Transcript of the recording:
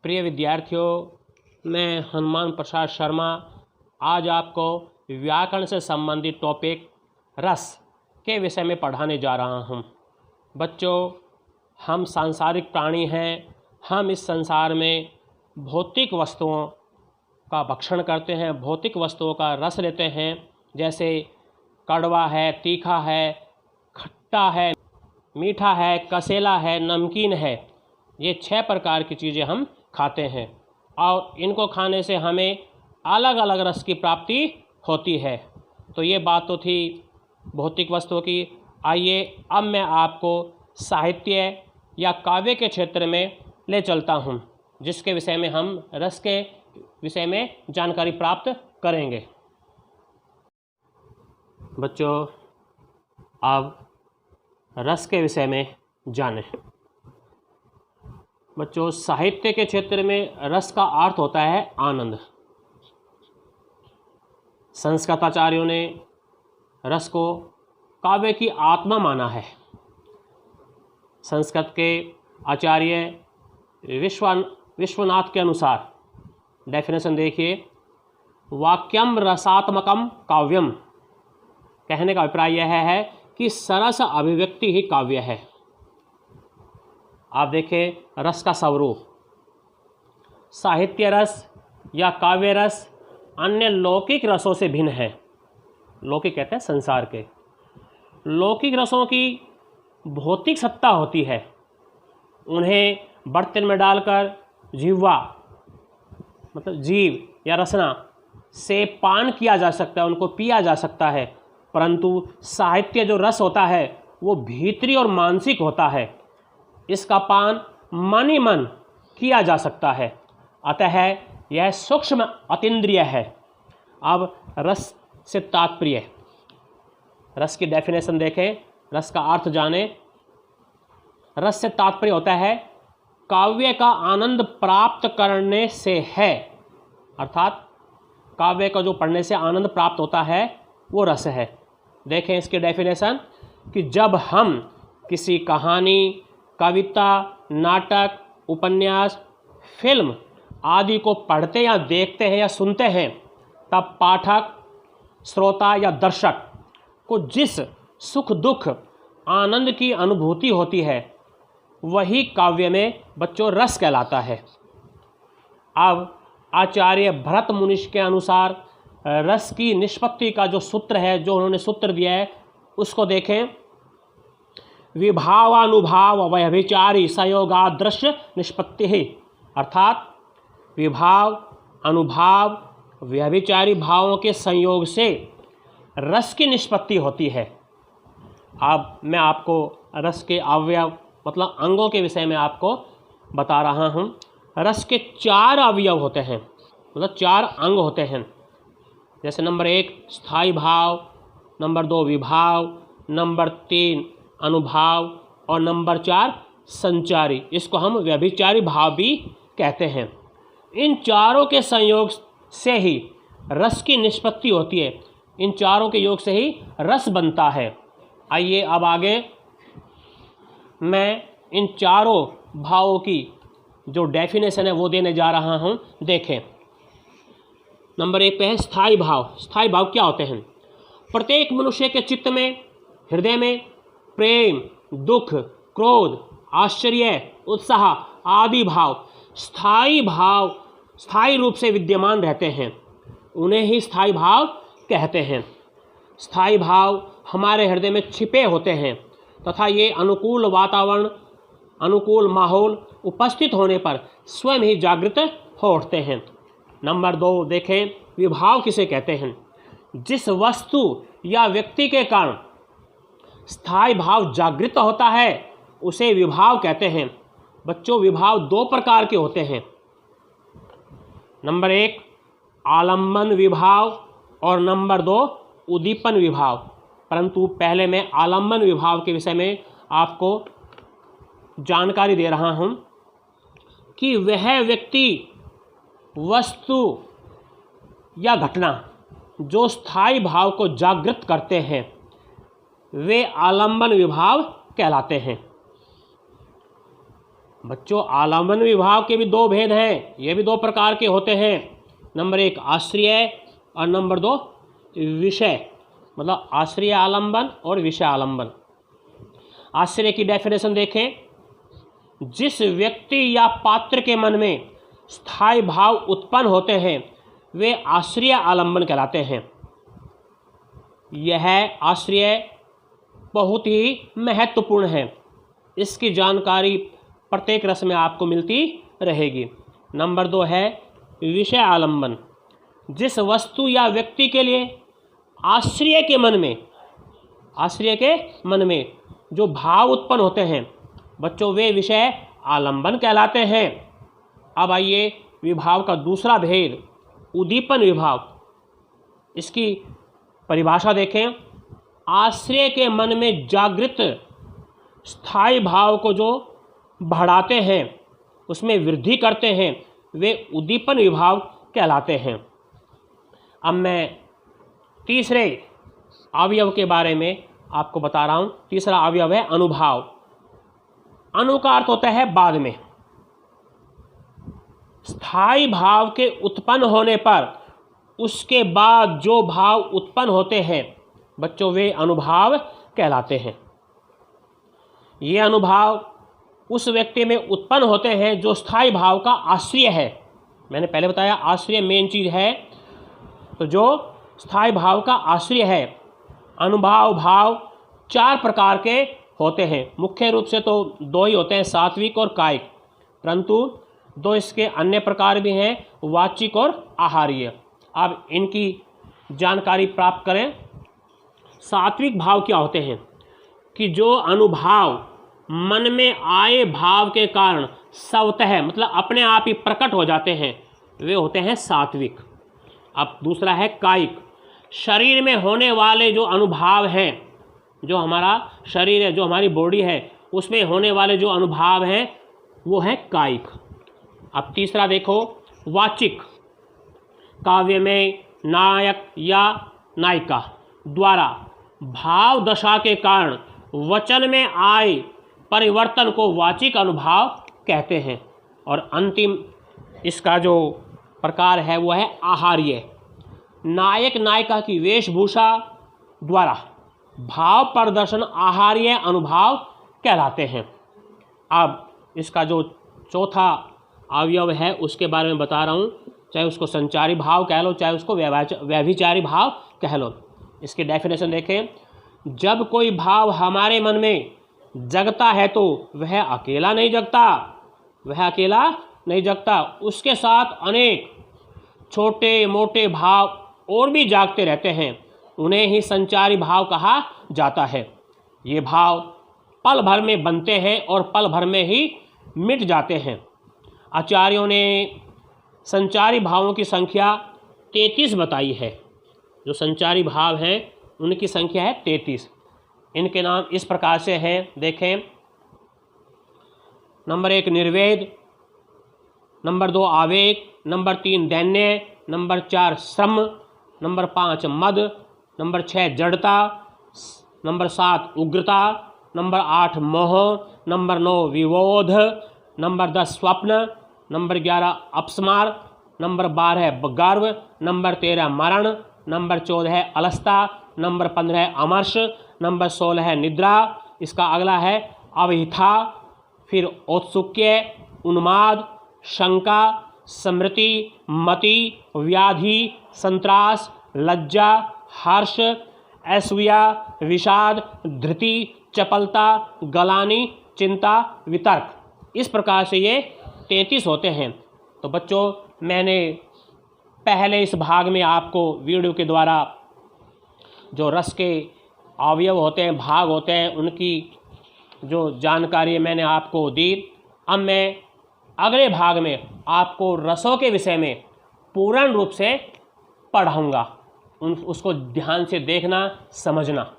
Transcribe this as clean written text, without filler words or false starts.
प्रिय विद्यार्थियों, मैं हनुमान प्रसाद शर्मा आज आपको व्याकरण से संबंधित टॉपिक रस के विषय में पढ़ाने जा रहा हूँ। बच्चों, हम सांसारिक प्राणी हैं। हम इस संसार में भौतिक वस्तुओं का भक्षण करते हैं, भौतिक वस्तुओं का रस लेते हैं। जैसे कड़वा है, तीखा है, खट्टा है, मीठा है, कसेला है, नमकीन है। ये 6 प्रकार की चीज़ें हम खाते हैं और इनको खाने से हमें अलग अलग रस की प्राप्ति होती है। तो ये बात तो थी भौतिक वस्तुओं की। आइए अब मैं आपको साहित्य या काव्य के क्षेत्र में ले चलता हूँ, जिसके विषय में हम रस के विषय में जानकारी प्राप्त करेंगे। बच्चों, अब रस के विषय में जानें। बच्चों, साहित्य के क्षेत्र में रस का अर्थ होता है आनंद। संस्कृत आचार्यों ने रस को काव्य की आत्मा माना है। संस्कृत के आचार्य विश्वनाथ के अनुसार डेफिनेशन देखिए, वाक्यम रसात्मकम काव्यम। कहने का अभिप्राय यह है कि सरस अभिव्यक्ति ही काव्य है। आप देखें रस का स्वरूप। साहित्य रस या काव्य रस अन्य लौकिक रसों से भिन्न है। लौकिक कहते हैं संसार के। लौकिक रसों की भौतिक सत्ता होती है। उन्हें बर्तन में डालकर जिह्वा मतलब जीव या रसना से पान किया जा सकता है, उनको पिया जा सकता है। परंतु साहित्य जो रस होता है वो भीतरी और मानसिक होता है। इसका पान मन ही मन किया जा सकता है। अतः यह सूक्ष्म अतीन्द्रिय है। अब रस से तात्पर्य, रस की डेफिनेशन देखें, रस का अर्थ जानें। रस से तात्पर्य होता है काव्य का आनंद प्राप्त करने से है। अर्थात काव्य का जो पढ़ने से आनंद प्राप्त होता है वो रस है। देखें इसकी डेफिनेशन कि जब हम किसी कहानी, कविता, नाटक, उपन्यास, फिल्म आदि को पढ़ते या देखते हैं या सुनते हैं, तब पाठक, श्रोता या दर्शक को जिस सुख दुख आनंद की अनुभूति होती है वही काव्य में बच्चों रस कहलाता है। अब आचार्य भरत मुनि के अनुसार रस की निष्पत्ति का जो सूत्र है, जो उन्होंने सूत्र दिया है, उसको देखें। विभावानुभाव व्यभिचारी संयोगादृश्य निष्पत्ति है। अर्थात विभाव, अनुभाव, व्यभिचारी भावों के संयोग से रस की निष्पत्ति होती है। अब मैं आपको रस के अवयव मतलब अंगों के विषय में आपको बता रहा हूँ। रस के 4 अवयव होते हैं, मतलब 4 अंग होते हैं। जैसे नंबर 1 स्थायी भाव, नंबर 2 विभाव, नंबर 3 अनुभाव और नंबर 4 संचारी। इसको हम व्यभिचारी भाव भी कहते हैं। इन चारों के संयोग से ही रस की निष्पत्ति होती है। इन चारों के योग से ही रस बनता है। आइए अब आगे मैं इन चारों भावों की जो डेफिनेशन है वो देने जा रहा हूँ। देखें, नंबर 1 पे है स्थायी भाव। स्थायी भाव क्या होते हैं? प्रत्येक मनुष्य के चित्त में, हृदय में प्रेम, दुख, क्रोध, आश्चर्य, उत्साह आदि भाव स्थायी रूप से विद्यमान रहते हैं। उन्हें ही स्थायी भाव कहते हैं। स्थायी भाव हमारे हृदय में छिपे होते हैं तथा ये अनुकूल वातावरण, अनुकूल माहौल उपस्थित होने पर स्वयं ही जागृत हो उठते हैं। नंबर 2 देखें, विभाव किसे कहते हैं? जिस वस्तु या व्यक्ति के कारण स्थायी भाव जागृत होता है उसे विभाव कहते हैं। बच्चों, विभाव 2 प्रकार के होते हैं। नंबर 1 आलम्बन विभाव और नंबर 2 उद्दीपन विभाव। परंतु पहले मैं आलम्बन विभाव के विषय में आपको जानकारी दे रहा हूँ कि वह व्यक्ति, वस्तु या घटना जो स्थायी भाव को जागृत करते हैं वे आलम्बन विभाव कहलाते हैं। बच्चों आलंबन विभाव के भी दो भेद हैं, ये भी दो प्रकार के होते हैं। नंबर एक आश्रय और नंबर दो विषय, मतलब आश्रय आलंबन और विषय आलंबन। आश्रय की डेफिनेशन देखें, जिस व्यक्ति या पात्र के मन में स्थायी भाव उत्पन्न होते हैं वे आश्रय आलंबन कहलाते हैं। यह आश्रय बहुत ही महत्वपूर्ण है, इसकी जानकारी प्रत्येक रस में आपको मिलती रहेगी। नंबर दो है विषय आलंबन, जिस वस्तु या व्यक्ति के लिए आश्रय के मन में जो भाव उत्पन्न होते हैं बच्चों वे विषय आलंबन कहलाते हैं। अब आइए विभाव का दूसरा भेद उद्दीपन विभाव, इसकी परिभाषा देखें। आश्रय के मन में जागृत स्थायी भाव को जो बढ़ाते हैं उसमें वृद्धि करते हैं वे उद्दीपन विभाव कहलाते हैं। अब मैं तीसरे अवयव के बारे में आपको बता रहा हूँ। तीसरा अवयव है अनुभाव। अनु का अर्थ होता है बाद में। स्थायी भाव के उत्पन्न होने पर उसके बाद जो भाव उत्पन्न होते हैं बच्चों वे अनुभाव कहलाते हैं। ये अनुभाव उस व्यक्ति में उत्पन्न होते हैं जो स्थायी भाव का आश्रय है। मैंने पहले बताया आश्रय मेन चीज़ है, तो जो स्थायी भाव का आश्रय है। अनुभाव भाव चार प्रकार के होते हैं, मुख्य रूप से तो दो ही होते हैं, सात्विक और कायिक, परंतु दो इसके अन्य प्रकार भी हैं, वाचिक और आहार्य। अब इनकी जानकारी प्राप्त करें। सात्विक भाव क्या होते हैं कि जो अनुभाव मन में आए भाव के कारण स्वतः मतलब अपने आप ही प्रकट हो जाते हैं वे होते हैं सात्विक। अब दूसरा है कायिक। शरीर में होने वाले जो अनुभाव हैं, जो हमारा शरीर है, जो हमारी बॉडी है, उसमें होने वाले जो अनुभाव हैं वो है कायिक। अब तीसरा देखो वाचिक। काव्य में नायक या नायिका द्वारा भाव दशा के कारण वचन में आए परिवर्तन को वाचिक अनुभाव कहते हैं। और अंतिम इसका जो प्रकार है वो है आहार्य। नायक नायिका की वेशभूषा द्वारा भाव प्रदर्शन आहार्य अनुभाव कहलाते हैं। अब इसका जो चौथा अवयव है उसके बारे में बता रहा हूँ, चाहे उसको संचारी भाव कह लो चाहे उसको व्यभिचारी भाव कह लो। इसकी डेफिनेशन देखें। जब कोई भाव हमारे मन में जगता है तो वह अकेला नहीं जगता, उसके साथ अनेक छोटे मोटे भाव और भी जागते रहते हैं, उन्हें ही संचारी भाव कहा जाता है। ये भाव पल भर में बनते हैं और पल भर में ही मिट जाते हैं। आचार्यों ने संचारी भावों की संख्या 33 बताई है। जो संचारी भाव हैं उनकी संख्या है 33। इनके नाम इस प्रकार से हैं, देखें। नंबर 1 निर्वेद, नंबर 2 आवेग, नंबर 3 दैन्य, नंबर 4 श्रम, नंबर 5 मद, नंबर 6 जड़ता, नंबर 7 उग्रता, नंबर 8 मोह, नंबर 9 विबोध, नंबर 10 स्वप्न, नंबर 11 अपस्मार, नंबर 12 गर्व, नंबर 13 मरण, नंबर 14 है अलसता, नंबर 15 है अमर्ष, नंबर 16 है निद्रा। इसका अगला है अवहिथा, फिर औत्सुक्य, उन्माद, शंका, स्मृति, मति, व्याधि, संत्रास, लज्जा, हर्ष, ऐश्वर्या, विषाद, धृति, चपलता, गलानी, चिंता, वितर्क। इस प्रकार से ये 33 होते हैं। तो बच्चों मैंने पहले इस भाग में आपको वीडियो के द्वारा जो रस के अवयव होते हैं, भाग होते हैं, उनकी जो जानकारी मैंने आपको दी। अब मैं अगले भाग में आपको रसों के विषय में पूर्ण रूप से पढ़ाऊँगा। उसको ध्यान से देखना, समझना।